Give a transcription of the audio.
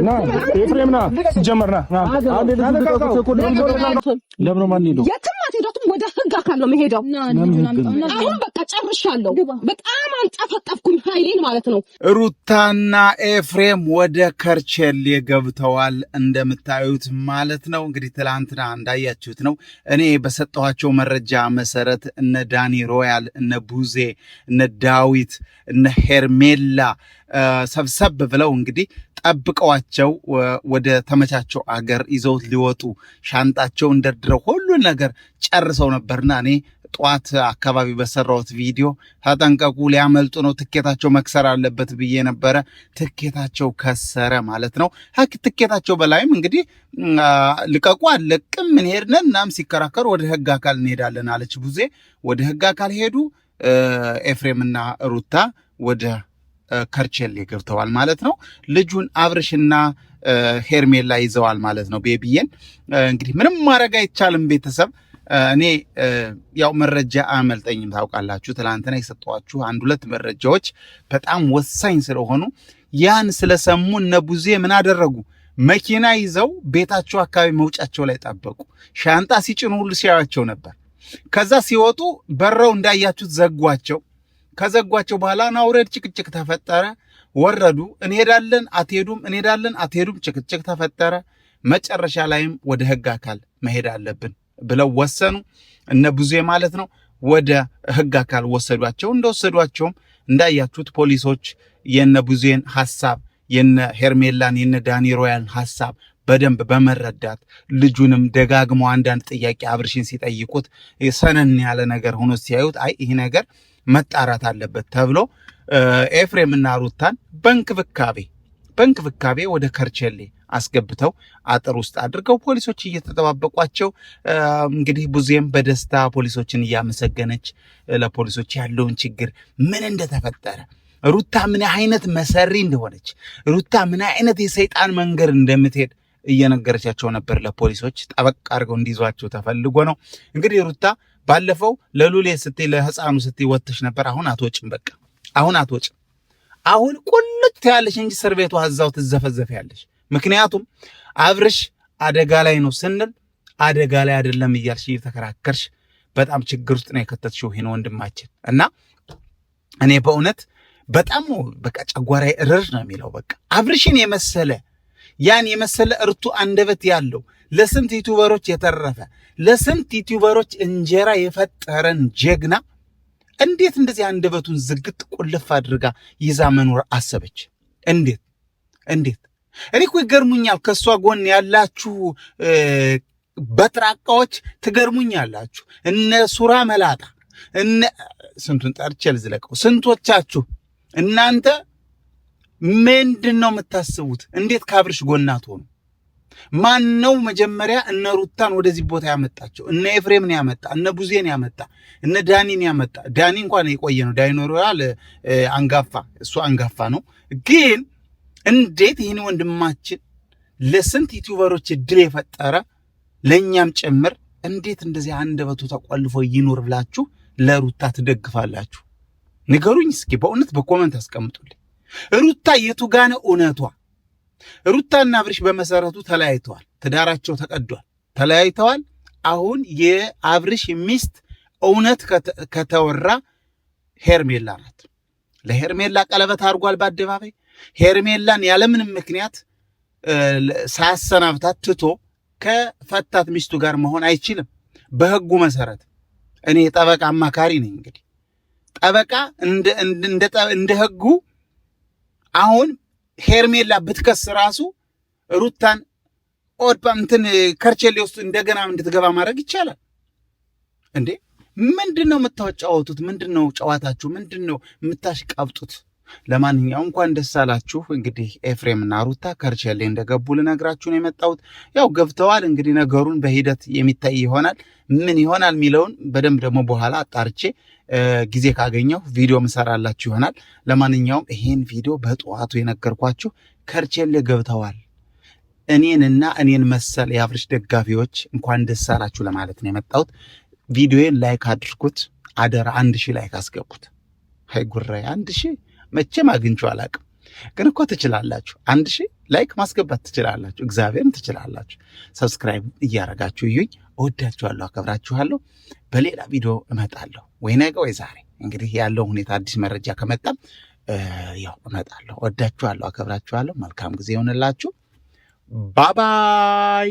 ና ኤፍሬም ና ጀመርና ና ለምን ማን ሄዶ የትም አትሄዱም። ወደ ህግ አካል ነው መሄደው። አሁን በቃ ጨርሻለሁ። በጣም አንጠፈጠፍኩኝ ኃይሌን ማለት ነው። ሩታና ኤፍሬም ወደ ከርቸሌ ገብተዋል እንደምታዩት ማለት ነው። እንግዲህ ትላንትና እንዳያችሁት ነው። እኔ በሰጠኋቸው መረጃ መሰረት እነ ዳኒ ሮያል፣ እነ ቡዜ፣ እነ ዳዊት፣ እነ ሄርሜላ ሰብሰብ ብለው እንግዲህ ጠብቀዋቸው ወደ ተመቻቸው አገር ይዘውት ሊወጡ ሻንጣቸውን ደርድረው ሁሉን ነገር ጨርሰው ነበርና እኔ ጠዋት አካባቢ በሰራሁት ቪዲዮ ተጠንቀቁ ሊያመልጡ ነው ትኬታቸው መክሰር አለበት ብዬ ነበረ። ትኬታቸው ከሰረ ማለት ነው። ትኬታቸው በላይም እንግዲህ ልቀቁ አለቅም ምን ሄድነን እናም ሲከራከሩ ወደ ህግ አካል እንሄዳለን አለች ቡዜ። ወደ ህግ አካል ሄዱ። ኤፍሬምና ሩታ ወደ ከርቸሌ ገብተዋል ማለት ነው። ልጁን አብርሽና ሄርሜላ ይዘዋል ማለት ነው። ቤቢዬን እንግዲህ ምንም ማድረግ አይቻልም ቤተሰብ። እኔ ያው መረጃ አያመልጠኝም ታውቃላችሁ። ትላንትና የሰጧችሁ አንድ ሁለት መረጃዎች በጣም ወሳኝ ስለሆኑ ያን ስለሰሙ እነ ቡዜ ምን አደረጉ? መኪና ይዘው ቤታቸው አካባቢ መውጫቸው ላይ ጠበቁ። ሻንጣ ሲጭኑ ሁሉ ሲያዩአቸው ነበር። ከዛ ሲወጡ በረው እንዳያችሁት ዘጓቸው። ከዘጓቸው በኋላ ናውረድ ጭቅጭቅ ተፈጠረ። ወረዱ። እንሄዳለን አትሄዱም፣ እንሄዳለን አትሄዱም፣ ጭቅጭቅ ተፈጠረ። መጨረሻ ላይም ወደ ህግ አካል መሄድ አለብን ብለው ወሰኑ። እነ ቡዜ ማለት ነው። ወደ ህግ አካል ወሰዷቸው። እንደወሰዷቸውም እንዳያችሁት ፖሊሶች የነ ቡዜን ሐሳብ የነ ሄርሜላን የነ ዳኒ ሮያል ሐሳብ በደንብ በመረዳት ልጁንም ደጋግሞ አንዳንድ ጥያቄ አብርሽን ሲጠይቁት ሰነን ያለ ነገር ሆኖ ሲያዩት አይ ይሄ ነገር መጣራት አለበት ተብሎ ኤፍሬምና ሩታን በእንክብካቤ ወደ ከርቸሌ አስገብተው አጥር ውስጥ አድርገው ፖሊሶች እየተጠባበቋቸው እንግዲህ ቡዜም በደስታ ፖሊሶችን እያመሰገነች ለፖሊሶች ያለውን ችግር ምን እንደተፈጠረ ሩታ ምን አይነት መሰሪ እንደሆነች ሩታ ምን አይነት የሰይጣን መንገድ እንደምትሄድ እየነገረቻቸው ነበር። ለፖሊሶች ጠበቅ አድርገው እንዲይዟቸው ተፈልጎ ነው። እንግዲህ ሩታ ባለፈው ለሉሌ ስትይ ለህፃኑ ስትይ ወጥተሽ ነበር። አሁን አትወጭም። በቃ አሁን አትወጭም። አሁን ቁልጭ ያለሽ እንጂ እስር ቤቱ አዛው ትዘፈዘፍ ያለሽ። ምክንያቱም አብርሽ አደጋ ላይ ነው ስንል አደጋ ላይ አይደለም እያልሽ እየተከራከርሽ በጣም ችግር ውስጥ ነው የከተትሽው ይሄን ወንድማችን። እና እኔ በእውነት በጣም በቃ ጨጓራዬ እርር ነው የሚለው። በቃ አብርሽን የመሰለ ያን የመሰለ እርቱ አንደበት ያለው ለስንት ዩቲዩበሮች የተረፈ ለስንት ዩቲዩበሮች እንጀራ የፈጠረን ጀግና እንዴት እንደዚህ አንደበቱን ዝግት ቁልፍ አድርጋ ይዛ መኖር አሰበች? እንዴት እኔ እኮ ይገርሙኛል። ከሷ ጎን ያላችሁ በጥራቃዎች ትገርሙኛላችሁ። እነ ሱራ መላጣ እነ ስንቱን ጠርቼ ልዝለቀው። ስንቶቻችሁ እናንተ ምንድን ነው የምታስቡት? እንዴት ካብርሽ ጎናት ሆኑ? ማን ነው መጀመሪያ እነ ሩታን ወደዚህ ቦታ ያመጣቸው? እነ ኤፍሬምን ያመጣ፣ እነ ቡዜን ያመጣ፣ እነ ዳኒን ያመጣ። ዳኒ እንኳን የቆየ ነው፣ ዳይኖሪያል አንጋፋ፣ እሱ አንጋፋ ነው። ግን እንዴት ይህን ወንድማችን ለስንት ዩቲዩበሮች እድል የፈጠረ ለእኛም ጭምር እንዴት እንደዚህ አንደበቱ ተቆልፎ ይኖር ብላችሁ ለሩታ ትደግፋላችሁ? ንገሩኝ እስኪ በእውነት በኮመንት አስቀምጡልኝ። ሩታ የቱ ጋር ነው እውነቷ? ሩታና አብርሽ በመሰረቱ ተለያይተዋል። ትዳራቸው ተቀዷል። ተለያይተዋል። አሁን የአብርሽ ሚስት እውነት ከተወራ ሄርሜላ ናት። ለሄርሜላ ቀለበት አድርጓል በአደባባይ። ሄርሜላን ያለምንም ምክንያት ሳያሰናብታት ትቶ ከፈታት ሚስቱ ጋር መሆን አይችልም በህጉ መሰረት። እኔ ጠበቃ አማካሪ ነኝ። እንግዲህ ጠበቃ እንደ ህጉ አሁን ሄርሜላ ብትከስ ራሱ ሩታን ከርቸሌ ውስጥ እንደገና እንድትገባ ማድረግ ይቻላል እንዴ? ምንድነው የምታጫወቱት? ምንድነው ጨዋታችሁ? ምንድነው የምታሽቃብጡት? ለማንኛውም እንኳን ደስ አላችሁ። እንግዲህ ኤፍሬምና ሩታ ከርቸሌ እንደገቡ ልነግራችሁ ነው የመጣሁት። ያው ገብተዋል። እንግዲህ ነገሩን በሂደት የሚታይ ይሆናል። ምን ይሆናል የሚለውን በደንብ ደግሞ በኋላ አጣርቼ ጊዜ ካገኘው ቪዲዮ ምሰራላችሁ ይሆናል። ለማንኛውም ይሄን ቪዲዮ በጠዋቱ የነገርኳችሁ ከርቸሌ ገብተዋል። እኔንና እኔን መሰል የአብርሽ ደጋፊዎች እንኳን ደስ አላችሁ ለማለት ነው የመጣሁት። ቪዲዮዬን ላይክ አድርጉት አደራ። 1000 ላይክ አስገቡት። ሃይ ጉራይ 1000 መቼም አግኝቼው አላቅም። ግን እኮ ትችላላችሁ። 1000 ላይክ ማስገባት ትችላላችሁ። እግዚአብሔርን ትችላላችሁ። ሰብስክራይብ እያረጋችሁ እዩኝ። እወዳችኋለሁ፣ አከብራችኋለሁ። በሌላ ቪዲዮ እመጣለሁ፣ ወይ ነገ ወይ ዛሬ። እንግዲህ ያለው ሁኔታ አዲስ መረጃ ከመጣም ያው እመጣለሁ። እወዳችኋለሁ፣ አከብራችኋለሁ። መልካም ጊዜ ይሆንላችሁ። ባባይ